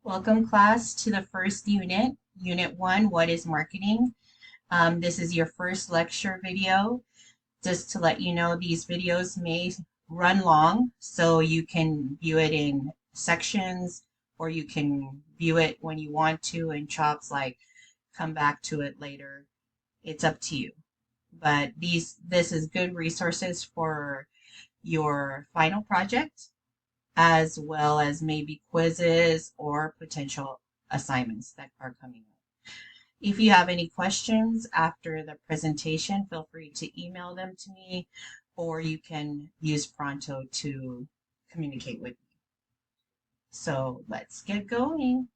Welcome, class, to the first unit, Unit 1, What is Marketing? This is your first lecture video. Just to let you know, these videos may run long, so you can view it in sections, or you can view it when you want to in chunks, like come back to it later. It's up to you. But this is good resources for your final project, as well as maybe quizzes or potential assignments that are coming up. If you have any questions after the presentation, feel free to email them to me, or you can use Pronto to communicate with me. So let's get going.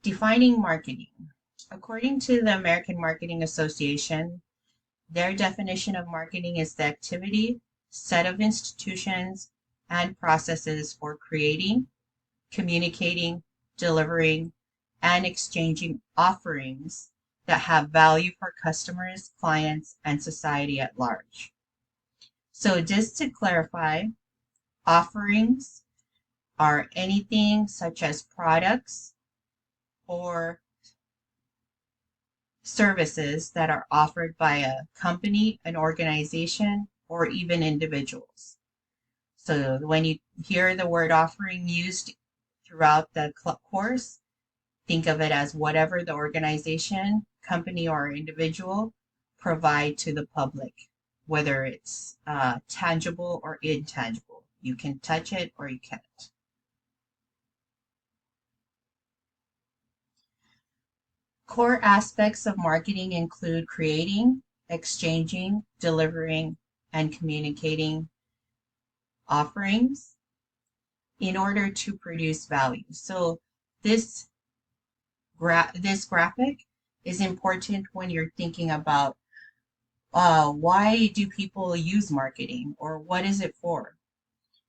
Defining marketing. According to the American Marketing Association, their definition of marketing is the activity, set of institutions, and processes for creating, communicating, delivering, and exchanging offerings that have value for customers, clients, and society at large. So just to clarify, offerings are anything such as products or services that are offered by a company, an organization, or even individuals. So when you hear the word offering used throughout the course, think of it as whatever the organization, company, or individual provide to the public, whether it's tangible or intangible. You can touch it or you can't. Core aspects of marketing include creating, exchanging, delivering, and communicating offerings in order to produce value. So this graphic is important when you're thinking about why do people use marketing, or what is it for?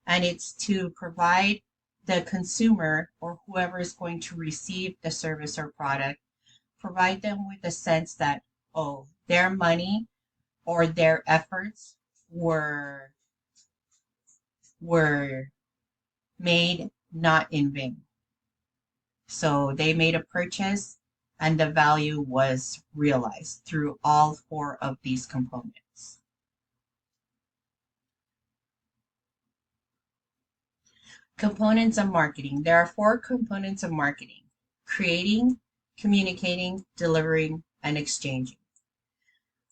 And it's to provide the consumer, or whoever is going to receive the service or product, provide them with a sense that, oh, their money or their efforts were made not in vain. So they made a purchase and the value was realized through all four of these components. Components of marketing. There are four components of marketing: creating, communicating, delivering, and exchanging.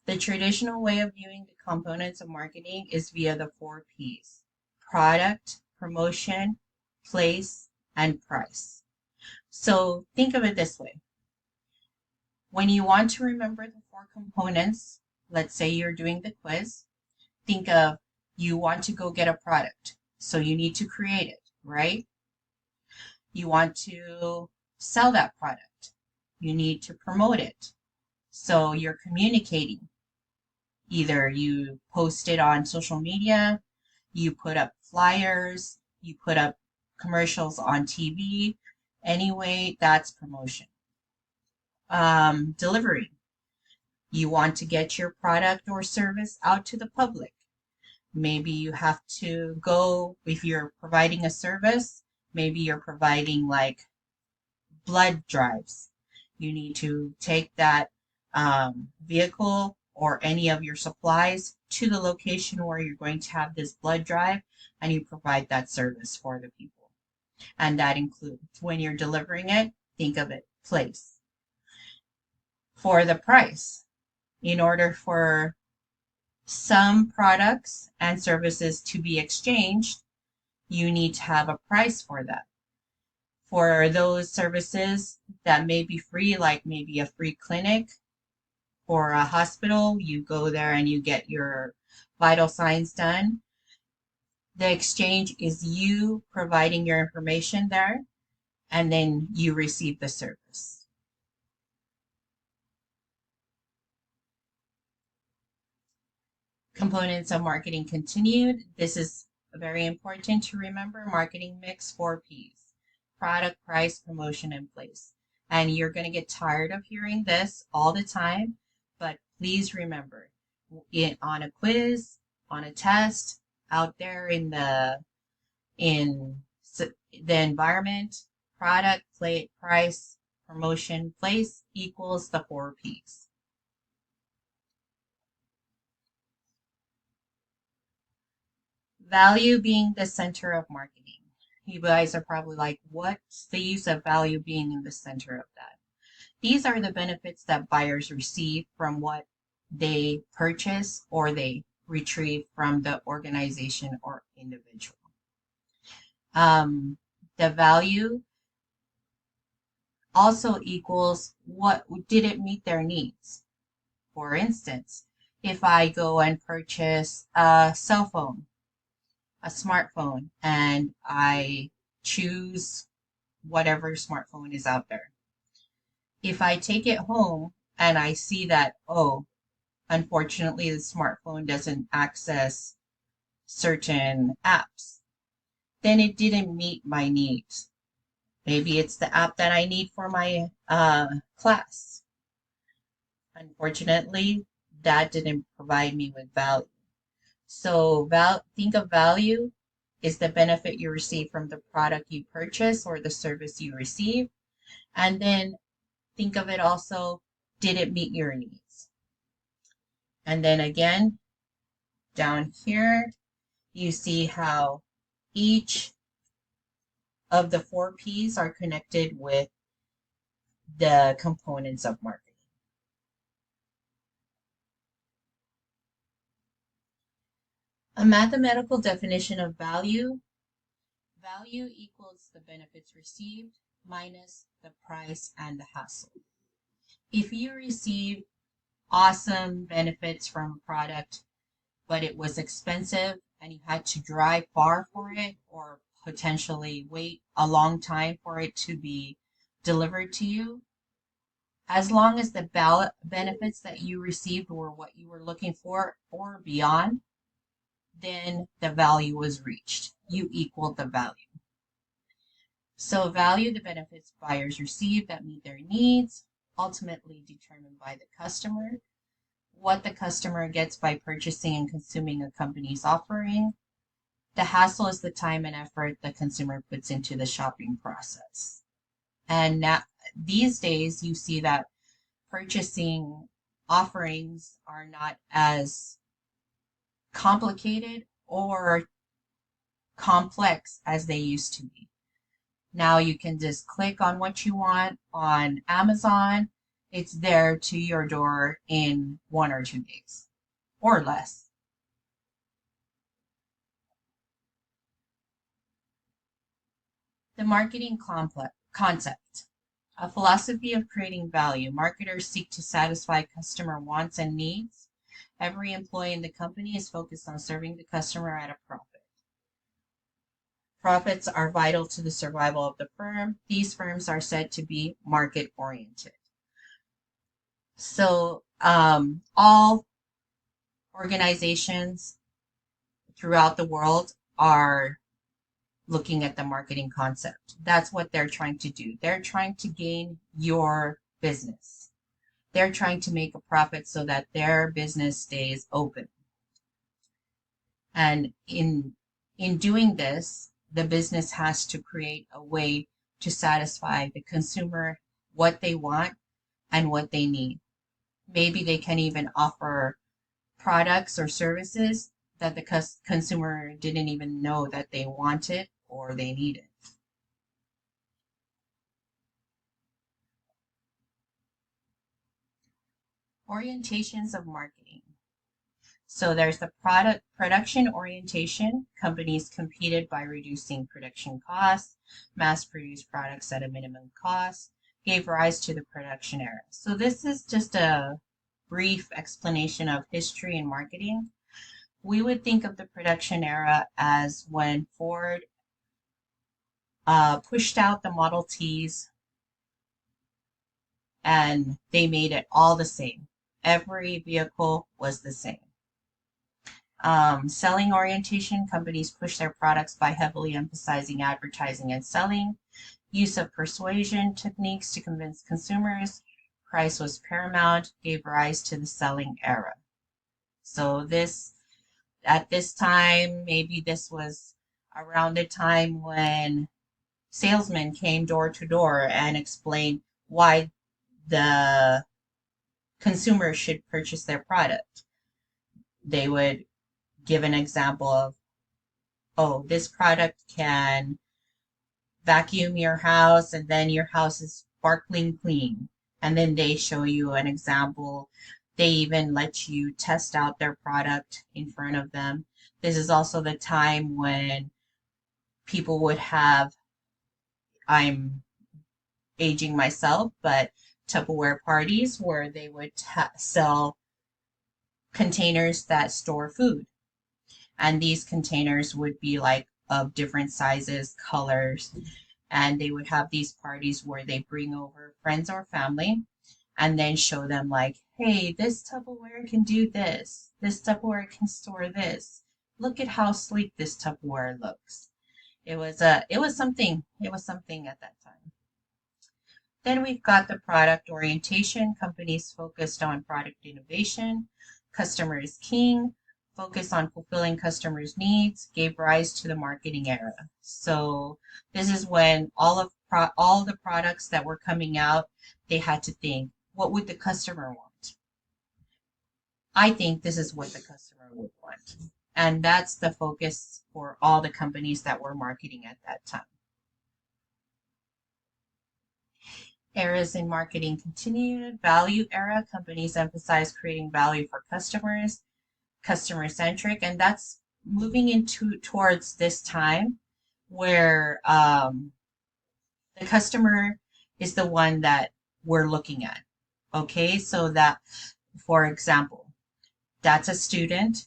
The traditional way of viewing the components of marketing is via the four P's: product, promotion, place, and price. So think of it this way. When you want to remember the four components, let's say you're doing the quiz, think of, you want to go get a product, so you need to create it, right? You want to sell that product, you need to promote it. So you're communicating. Either you post it on social media, you put up flyers, you put up commercials on TV. Anyway, that's promotion. Delivery. You want to get your product or service out to the public. Maybe you have to go, if you're providing a service, maybe you're providing like blood drives. You need to take that vehicle or any of your supplies to the location where you're going to have this blood drive, and you provide that service for the people. And that includes, when you're delivering it, think of it, place. For the price, in order for some products and services to be exchanged, you need to have a price for that. For those services that may be free, like maybe a free clinic or a hospital, you go there and you get your vital signs done. The exchange is you providing your information there, and then you receive the service. Components of marketing continued. This is very important to remember. Marketing mix, 4 P's: product, price, promotion, and place. And you're going to get tired of hearing this all the time, but please remember, on a quiz, on a test, out there in the in the environment, product, price, promotion, place equals the 4 Ps. Value being the center of marketing. You guys are probably like, what's the use of value being in the center of that? These are the benefits that buyers receive from what they purchase or they retrieve from the organization or individual. The value also equals what did it meet their needs. For instance, if I go and purchase a cell phone, a smartphone, and I choose whatever smartphone is out there. If I take it home and I see that, oh, unfortunately, the smartphone doesn't access certain apps, then it didn't meet my needs. Maybe it's the app that I need for my class. Unfortunately, that didn't provide me with value. So think of value is the benefit you receive from the product you purchase or the service you receive. And then think of it also, did it meet your needs? And then again, down here, you see how each of the 4 Ps are connected with the components of marketing. A mathematical definition of value. Value equals the benefits received minus the price and the hassle. If you receive awesome benefits from a product, but it was expensive and you had to drive far for it or potentially wait a long time for it to be delivered to you, as long as the benefits that you received were what you were looking for or beyond, then the value was reached. You equaled the value. So value, the benefits buyers receive that meet their needs, ultimately determined by the customer. What the customer gets by purchasing and consuming a company's offering. The hassle is the time and effort the consumer puts into the shopping process. And now, these days, you see that purchasing offerings are not as complicated or complex as they used to be. Now you can just click on what you want on Amazon. It's there to your door in 1 or 2 days or less. The marketing concept. A philosophy of creating value. Marketers seek to satisfy customer wants and needs. Every employee in the company is focused on serving the customer at a profit. Profits are vital to the survival of the firm. These firms are said to be market oriented. So all organizations throughout the world are looking at the marketing concept. That's what they're trying to do. They're trying to gain your business. They're trying to make a profit so that their business stays open. And in doing this, the business has to create a way to satisfy the consumer what they want and what they need. Maybe they can even offer products or services that the consumer didn't even know that they wanted or they needed. Orientations of marketing. So there's the production orientation. Companies competed by reducing production costs, mass-produced products at a minimum cost, gave rise to the production era. So this is just a brief explanation of history and marketing. We would think of the production era as when Ford pushed out the Model Ts and they made it all the same. Every vehicle was the same. Selling orientation, companies push their products by heavily emphasizing advertising and selling. Use of persuasion techniques to convince consumers. Price was paramount, gave rise to the selling era. So at this time, maybe this was around the time when salesmen came door to door and explained why the consumer should purchase their product. They would give an example of, oh, this product can vacuum your house and then your house is sparkling clean. And then they show you an example. They even let you test out their product in front of them. This is also the time when people would have, I'm aging myself, but Tupperware parties where they would sell containers that store food. And these containers would be like of different sizes, colors, and they would have these parties where they bring over friends or family and then show them like, hey, this Tupperware can do this. This Tupperware can store this. Look at how sleek this Tupperware looks. It was something at that time. Then we've got the product orientation. Companies focused on product innovation. Customer is king. Focus on fulfilling customers' needs gave rise to the marketing era. So this is when all the products that were coming out, they had to think, what would the customer want? I think this is what the customer would want. And that's the focus for all the companies that were marketing at that time. Eras in marketing continued. Value era. Companies emphasize creating value for customers, customer centric, and that's moving into towards this time where the customer is the one that we're looking at. Okay, so that, for example, that's a student.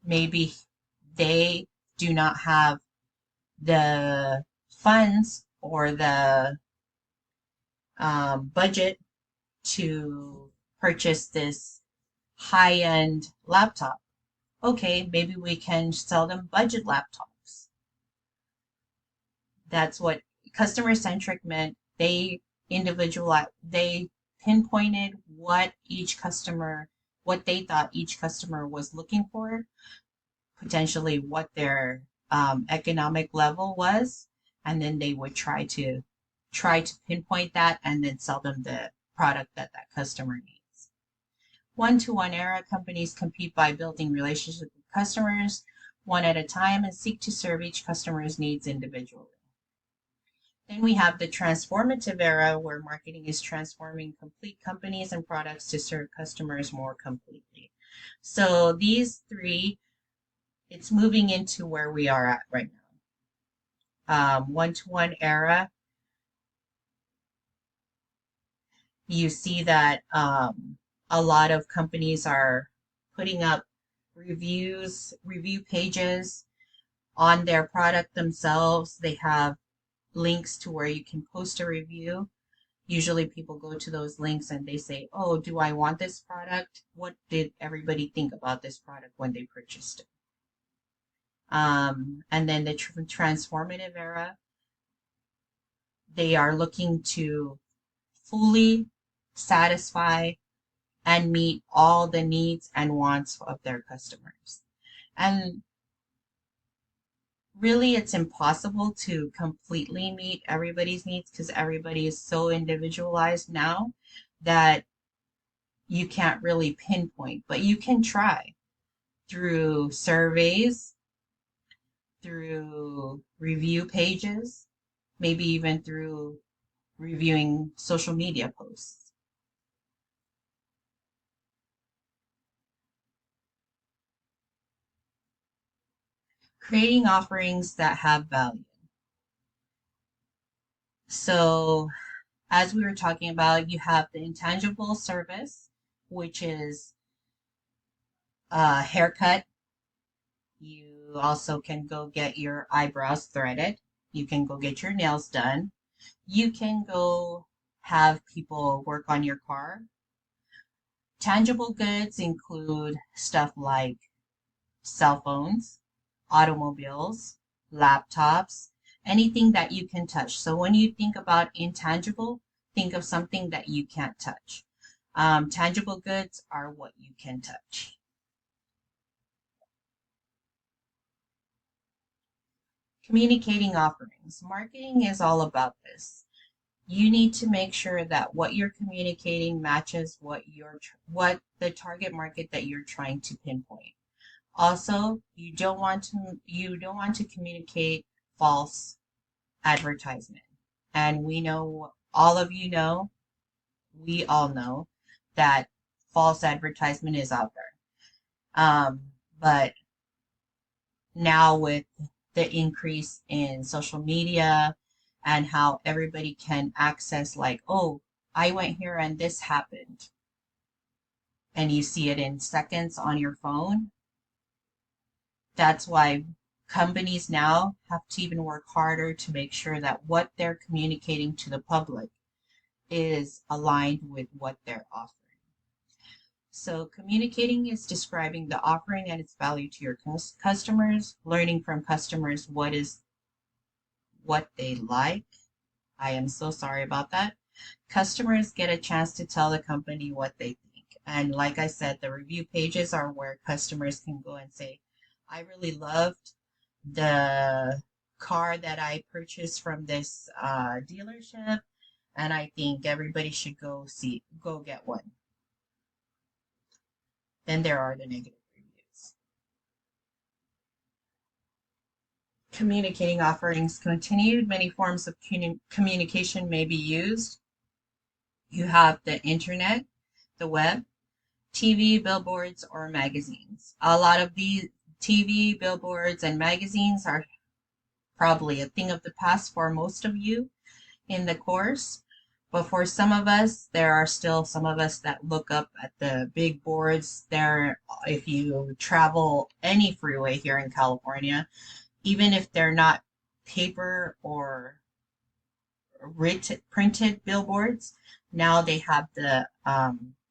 Maybe they do not have the funds or the budget to purchase this high-end laptop. Okay, maybe we can sell them budget laptops. That's what customer-centric meant. They pinpointed what they thought each customer was looking for, potentially what their economic level was, and then they would try to pinpoint that and then sell them the product that customer needs. One-to-one era. Companies compete by building relationships with customers one at a time and seek to serve each customer's needs individually. Then we have the transformative era where marketing is transforming complete companies and products to serve customers more completely. So these three, it's moving into where we are at right now. One-to-one era, you see that a lot of companies are putting up review pages on their product themselves. They have links to where you can post a review. Usually people go to those links and they say, oh, do I want this product? What did everybody think about this product when they purchased it? And then the transformative era, they are looking to fully satisfy and meet all the needs and wants of their customers. And really, it's impossible to completely meet everybody's needs because everybody is so individualized now that you can't really pinpoint, but you can try through surveys, through review pages, maybe even through reviewing social media posts. Creating offerings that have value. So, as we were talking about, you have the intangible service, which is a haircut. You also can go get your eyebrows threaded. You can go get your nails done. You can go have people work on your car. Tangible goods include stuff like cell phones, automobiles, laptops, anything that you can touch. So when you think about intangible, think of something that you can't touch. Tangible goods are what you can touch. Communicating offerings. Marketing is all about this. You need to make sure that what you're communicating matches what the target market that you're trying to pinpoint. Also, you don't want to communicate false advertisement. And we know, all of you know, we all know that false advertisement is out there. But now with the increase in social media and how everybody can access, like, oh, I went here and this happened, and you see it in seconds on your phone. That's why companies now have to even work harder to make sure that what they're communicating to the public is aligned with what they're offering. So communicating is describing the offering and its value to your customers, learning from customers what they like. I am so sorry about that. Customers get a chance to tell the company what they think. And like I said, the review pages are where customers can go and say, I really loved the car that I purchased from this dealership, and I think everybody should go get one. Then there are the negative reviews. Communicating offerings continued. Many forms of communication may be used. You have the internet, the web, TV, billboards, or magazines. A lot of these TV, billboards, and magazines are probably a thing of the past for most of you in the course. But for some of us, there are still some of us that look up at the big boards there. If you travel any freeway here in California, even if they're not paper or printed billboards, now they have the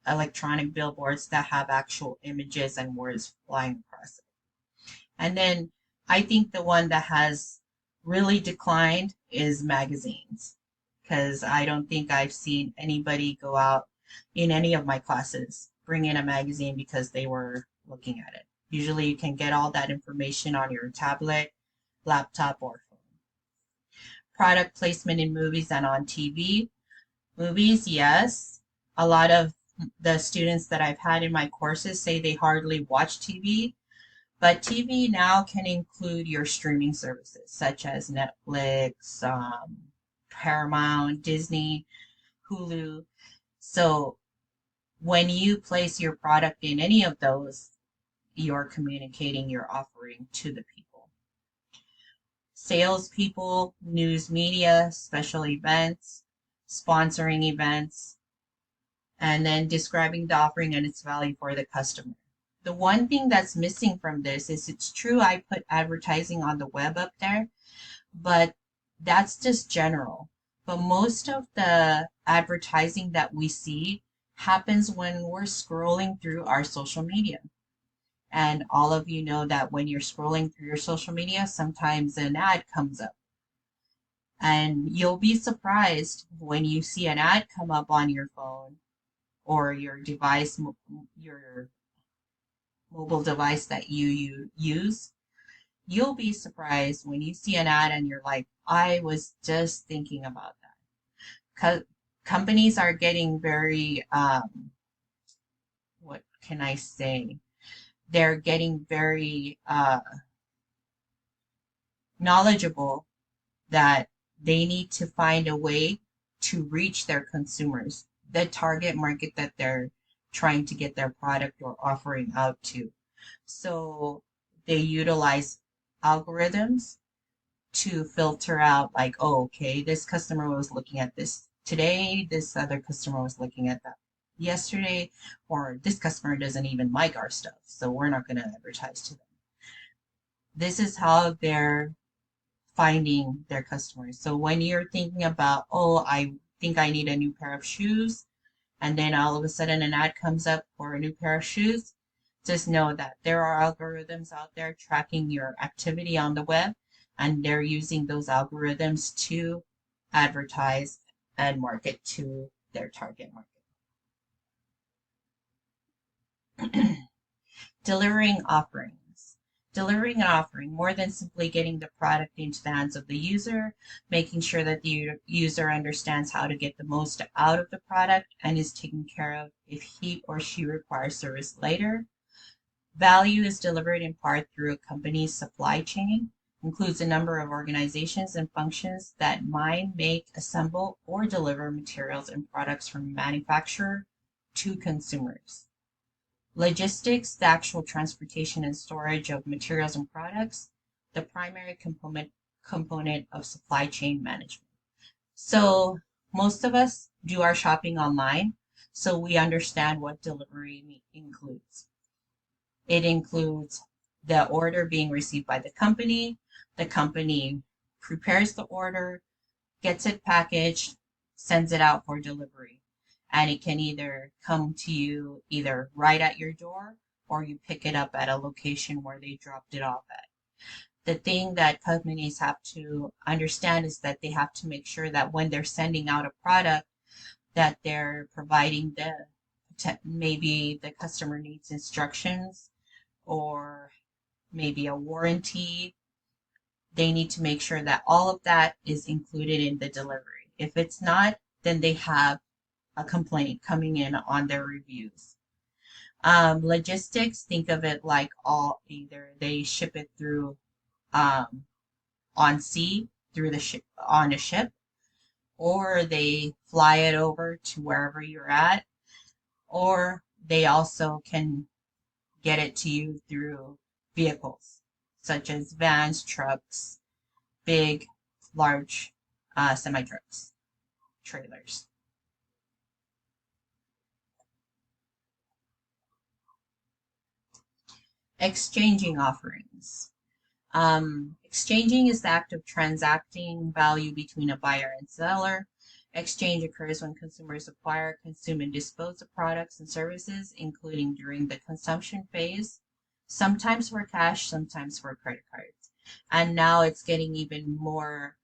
electronic billboards that have actual images and words flying across it. And then I think the one that has really declined is magazines, because I don't think I've seen anybody go out in any of my classes bring in a magazine because they were looking at it. Usually you can get all that information on your tablet, laptop, or phone. Product placement in movies and on TV. Movies, yes. A lot of the students that I've had in my courses say they hardly watch TV, but TV now can include your streaming services such as Netflix, Paramount, Disney, Hulu. So when you place your product in any of those, you're communicating your offering to the people. Salespeople, news media, special events, sponsoring events, and then describing the offering and its value for the customer. The one thing that's missing from this is, it's true I put advertising on the web up there, but that's just general. But most of the advertising that we see happens when we're scrolling through our social media. And all of you know that when you're scrolling through your social media, sometimes an ad comes up. And you'll be surprised when you see an ad come up on your phone or your device, your mobile device that you use. You'll be surprised when you see an ad and you're like, I was just thinking about that. Companies are getting very, what can I say? They're getting very knowledgeable that they need to find a way to reach their consumers, the target market that they're trying to get their product or offering out to. So they utilize algorithms to filter out, like, oh, okay, this customer was looking at this today, this other customer was looking at that yesterday, or this customer doesn't even like our stuff, so we're not going to advertise to them. This is how they're finding their customers. So when you're thinking about, oh, I think I need a new pair of shoes, and then all of a sudden an ad comes up for a new pair of shoes, just know that there are algorithms out there tracking your activity on the web, and they're using those algorithms to advertise and market to their target market. Delivering offerings. delivering and offering more than simply getting the product into the hands of the user, making sure that the user understands how to get the most out of the product and is taken care of if he or she requires service later. Value is delivered in part through a company's supply chain, includes a number of organizations and functions that mine, make, assemble, or deliver materials and products from manufacturer to consumers. Logistics, the actual transportation and storage of materials and products, the primary component of supply chain management. So most of us do our shopping online, so we understand what delivery includes. It includes the order being received by the company prepares the order, gets it packaged, sends it out for delivery. And it can either come to you either right at your door or you pick it up at a location where they dropped it off at. The thing that companies have to understand is that they have to make sure that when they're sending out a product, that they're providing maybe the customer needs instructions or maybe a warranty. They need to make sure that all of that is included in the delivery. If it's not, then they have a complaint coming in on their reviews. Logistics, think of it like either they ship it through on sea through the ship on a ship, or they fly it over to wherever you're at, or they also can get it to you through vehicles such as vans, trucks, big, large semi trucks, trailers. Exchanging offerings. Exchanging is the act of transacting value between a buyer and seller. Exchange occurs when consumers acquire, consume, and dispose of products and services, including during the consumption phase, sometimes for cash, sometimes for credit cards. And now it's getting even more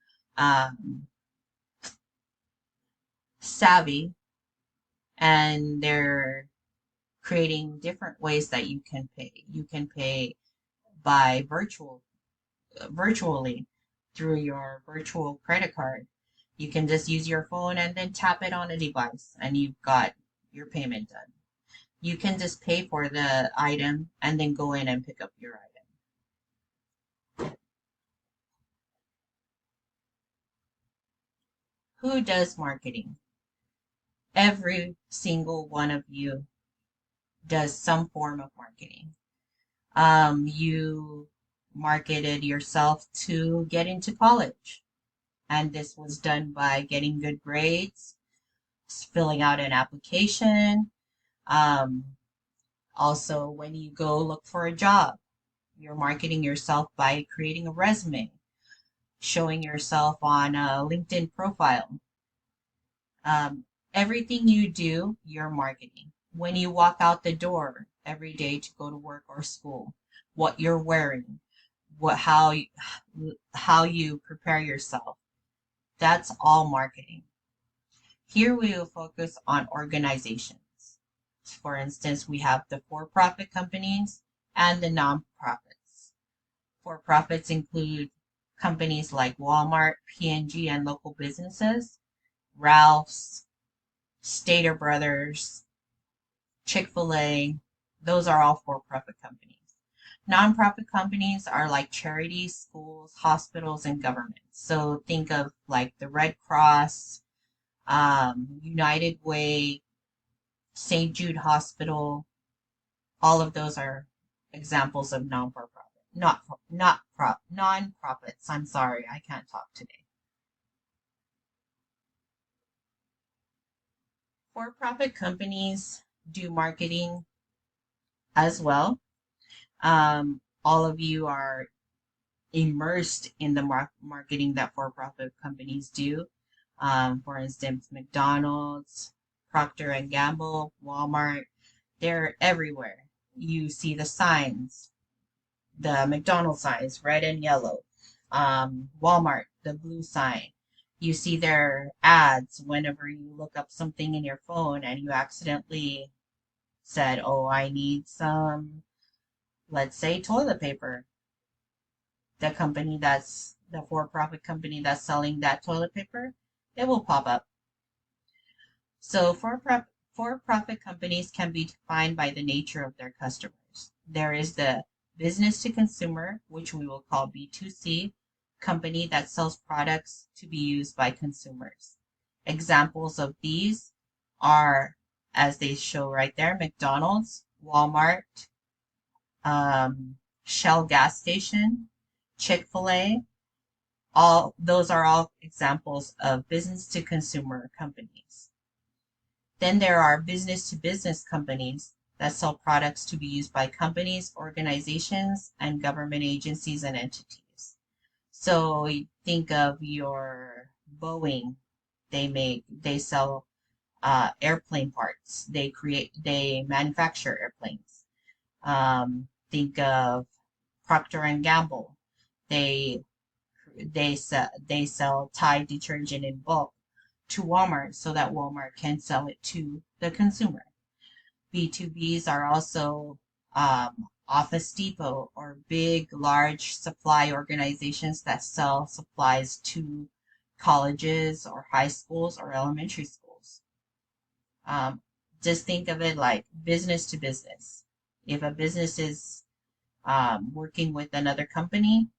savvy, and they're creating different ways that you can pay. You can pay by virtually through your virtual credit card. You can just use your phone and then tap it on a device and you've got your payment done. You can just pay for the item and then go in and pick up your item. Who does marketing? Every single one of you does some form of marketing. You marketed yourself to get into college, and this was done by getting good grades, filling out an application. Also, when you go look for a job, you're marketing yourself by creating a resume, showing yourself on a LinkedIn profile. Everything you do, you're marketing. When you walk out the door every day to go to work or school, what you're wearing, how you prepare yourself, that's all marketing. Here we will focus on organizations. For instance, we have the for-profit companies and the non-profits. For-profits include companies like Walmart, P&G, and local businesses, Ralph's, Stater Brothers, Chick-fil-A. Those are all for-profit companies. Nonprofit companies are like charities, schools, hospitals, and governments. So think of like the Red Cross, United Way, St. Jude Hospital. All of those are examples of non-profits. I'm sorry, I can't talk today. For-profit companies do marketing as well. All of you are immersed in the marketing that for-profit companies do. For instance, McDonald's, Procter and Gamble, Walmart, they're everywhere. You see the signs, the McDonald's signs, red and yellow. Walmart, the blue sign. You see their ads whenever you look up something in your phone and you accidentally said, oh, I need some, let's say, toilet paper. the company that's the for-profit company that's selling that toilet paper, it will pop up. So for-profit companies can be defined by the nature of their customers. There is the business to consumer, which we will call B2C, company that sells products to be used by consumers. Examples of these are, as they show right there, McDonald's, Walmart, Shell gas station, Chick-fil-A. All those are all examples of business to consumer companies. Then there are business to business companies that sell products to be used by companies, organizations, and government agencies and entities. So you think of your Boeing, they sell airplane parts. They manufacture airplanes. Think of Procter and Gamble. They sell Tide detergent in bulk to Walmart so that Walmart can sell it to the consumer. B2Bs are also Office Depot or big, large supply organizations that sell supplies to colleges or high schools or elementary schools. Just think of it like business to business. If a business is working with another company,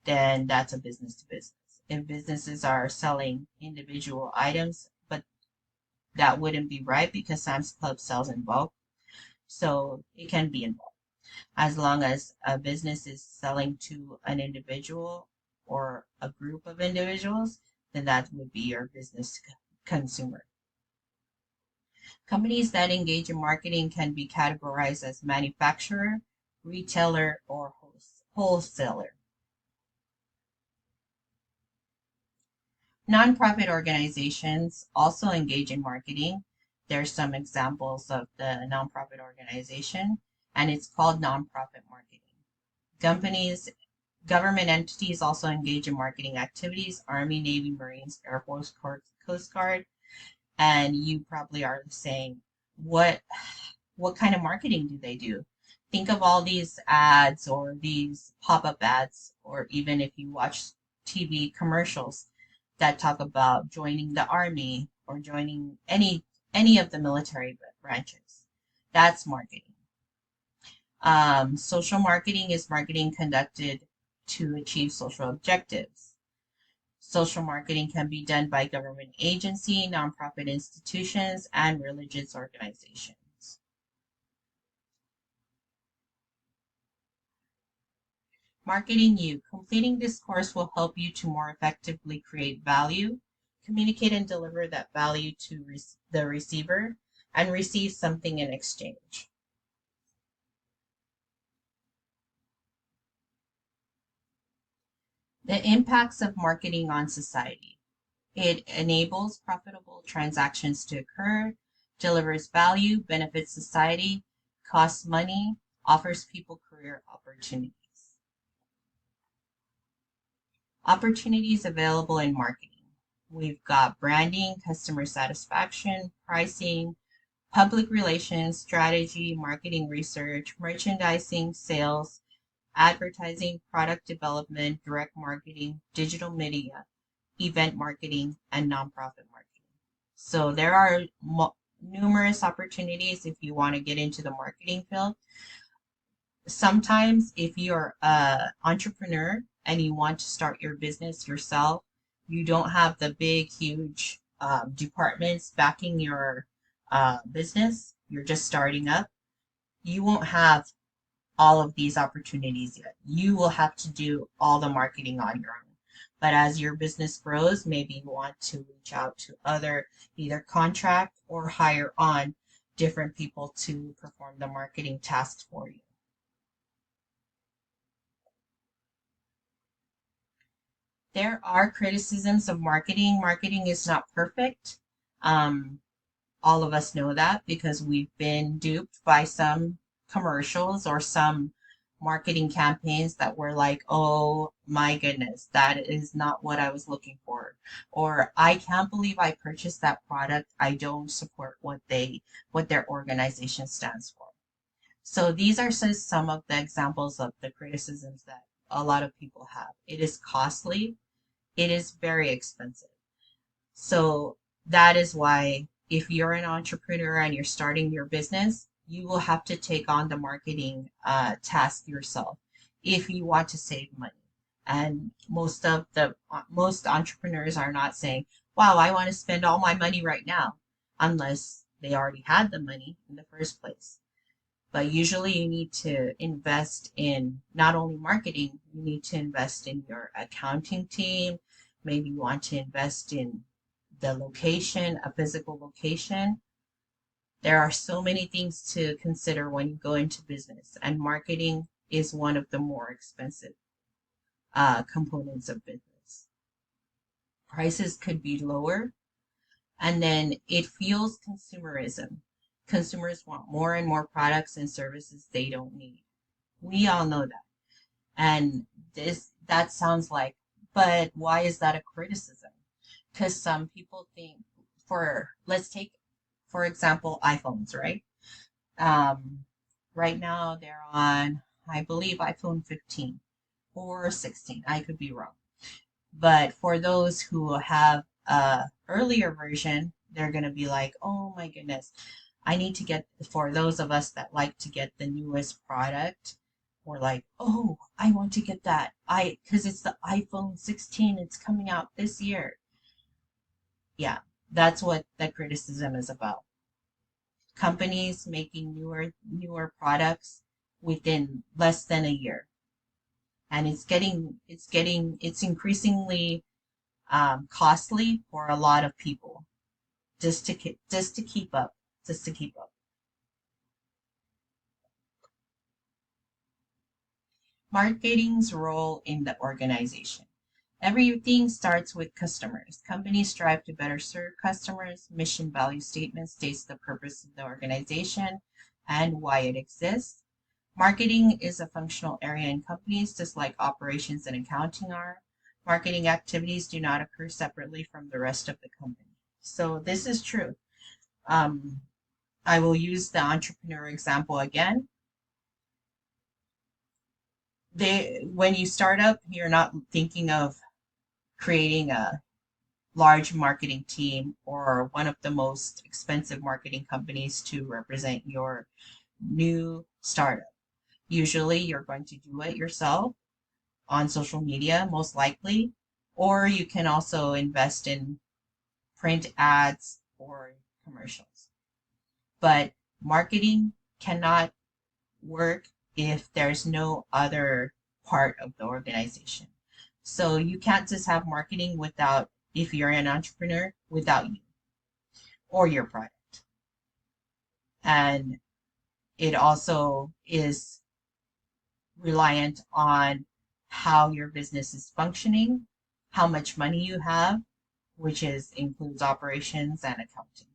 then that's a business to business. If businesses are selling individual items, but that wouldn't be right because Sam's Club sells in bulk. So it can be in bulk. As long as a business is selling to an individual or a group of individuals, then that would be your business to consumer. Companies that engage in marketing can be categorized as manufacturer, retailer, or wholesaler. Nonprofit organizations also engage in marketing. There's some examples of the nonprofit organization, and it's called nonprofit marketing. Government entities also engage in marketing activities, Army, Navy, Marines, Air Force, Coast Guard, and you probably are saying, what kind of marketing do they do? Think of all these ads or these pop-up ads, or even if you watch TV commercials that talk about joining the Army or joining any of the military branches. That's marketing. Social marketing is marketing conducted to achieve social objectives. Social marketing can be done by government agency, nonprofit institutions, and religious organizations. Marketing You. Completing this course will help you to more effectively create value, communicate and deliver that value to the receiver, and receive something in exchange. The impacts of marketing on society. It enables profitable transactions to occur, delivers value, benefits society, costs money, offers people career opportunities. Opportunities available in marketing. We've got branding, customer satisfaction, pricing, public relations, strategy, marketing research, merchandising, sales, advertising, product development, direct marketing, digital media, event marketing, and nonprofit marketing. So there are numerous opportunities if you want to get into the marketing field. Sometimes if you're an entrepreneur and you want to start your business yourself, you don't have the big, huge departments backing your business, you're just starting up, you won't have all of these opportunities yet. You will have to do all the marketing on your own. But as your business grows, maybe you want to reach out to either contract or hire on different people to perform the marketing tasks for you. There are criticisms of marketing. Marketing is not perfect. All of us know that because we've been duped by some commercials or some marketing campaigns that were like, oh my goodness, that is not what I was looking for. Or I can't believe I purchased that product. I don't support what their organization stands for. So these are just some of the examples of the criticisms that a lot of people have. It is costly. It is very expensive. So that is why if you're an entrepreneur and you're starting your business, you will have to take on the marketing task yourself if you want to save money. And most entrepreneurs are not saying, "Wow, I want to spend all my money right now," unless they already had the money in the first place. But usually you need to invest in not only marketing, you need to invest in your accounting team. Maybe you want to invest in the location, a physical location. There are so many things to consider when you go into business, and marketing is one of the more expensive components of business. Prices could be lower, and then it fuels consumerism. Consumers want more and more products and services they don't need. We all know that. And that sounds like, but why is that a criticism? Because some people think, let's take, for example, iPhones, right? Um, right now they're on, I believe, iPhone 15 or 16. I could be wrong. But for those who have a earlier version, they're going to be like, oh my goodness, I need to get, for those of us that like to get the newest product, we're like, oh, I want to get that. Because it's the iPhone 16, it's coming out this year. Yeah, that's what the criticism is about. Companies making newer products within less than a year. And it's increasingly costly for a lot of people just to keep up, just to keep up. Marketing's role in the organization. Everything starts with customers. Companies strive to better serve customers. Mission value statement states the purpose of the organization and why it exists. Marketing is a functional area in companies, just like operations and accounting are. Marketing activities do not occur separately from the rest of the company. So this is true. Um, I will use the entrepreneur example again. When you start up, you're not thinking of creating a large marketing team or one of the most expensive marketing companies to represent your new startup. Usually, you're going to do it yourself on social media, most likely, or you can also invest in print ads or commercials. But marketing cannot work if there's no other part of the organization. So you can't just have marketing without, if you're an entrepreneur, without you or your product. And it also is reliant on how your business is functioning, how much money you have, which includes operations and accounting.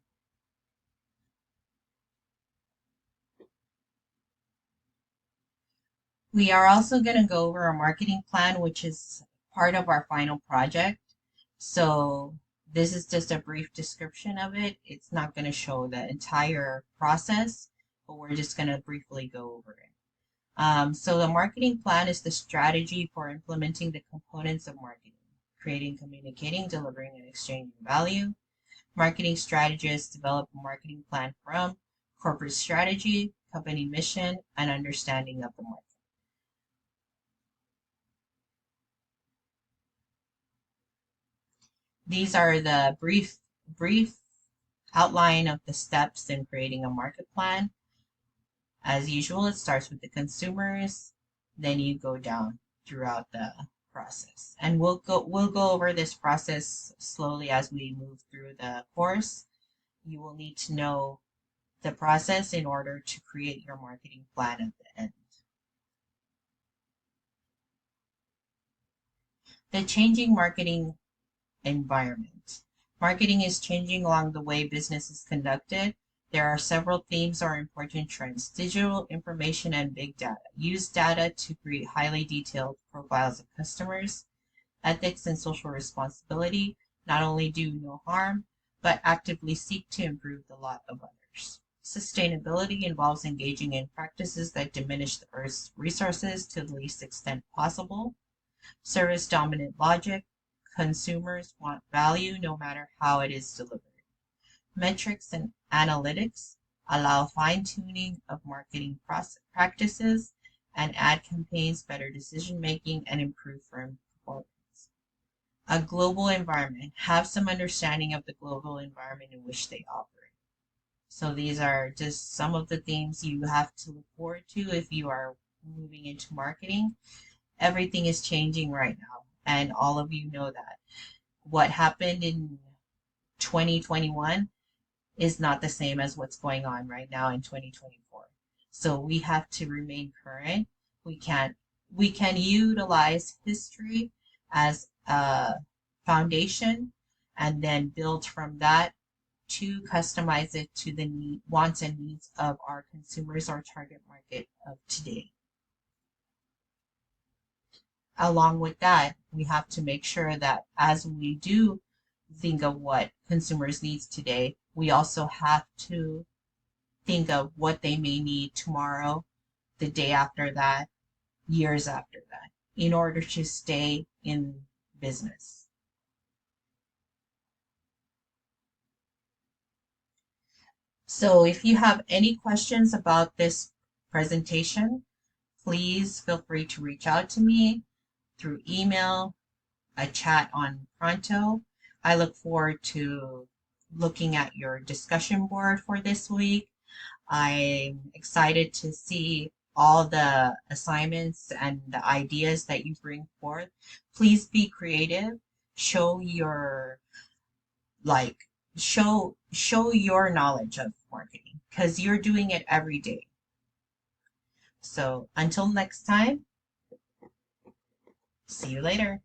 We are also going to go over a marketing plan, which is part of our final project. So this is just a brief description of it. It's not going to show the entire process, but we're just going to briefly go over it. So the marketing plan is the strategy for implementing the components of marketing, creating, communicating, delivering, and exchanging value. Marketing strategists develop a marketing plan from corporate strategy, company mission, and understanding of the market. These are the brief outline of the steps in creating a market plan. As usual, it starts with the consumers, then you go down throughout the process. And we'll go over this process slowly as we move through the course. You will need to know the process in order to create your marketing plan at the end. The changing marketing environment. Marketing is changing along the way business is conducted. There are several themes or important trends. Digital information and big data. Use data to create highly detailed profiles of customers. Ethics and social responsibility. Not only do no harm, but actively seek to improve the lot of others. Sustainability involves engaging in practices that diminish the Earth's resources to the least extent possible. Service dominant logic. Consumers want value no matter how it is delivered. Metrics and analytics allow fine-tuning of marketing practices and ad campaigns, better decision making, and improve firm performance. A global environment. Have some understanding of the global environment in which they operate. So these are just some of the things you have to look forward to if you are moving into marketing. Everything is changing right now, and all of you know that. What happened in 2021 is not the same as what's going on right now in 2024. So we have to remain current. We can't we can utilize history as a foundation and then build from that to customize it to the wants and needs of our consumers, our target market of today. Along with that, we have to make sure that as we do think of what consumers needs today, we also have to think of what they may need tomorrow, the day after that, years after that, in order to stay in business. So if you have any questions about this presentation, please feel free to reach out to me through email, a chat on Pronto. I look forward to looking at your discussion board for this week. I'm excited to see all the assignments and the ideas that you bring forth. Please be creative. Show your like show your knowledge of marketing because you're doing it every day. So until next time, see you later.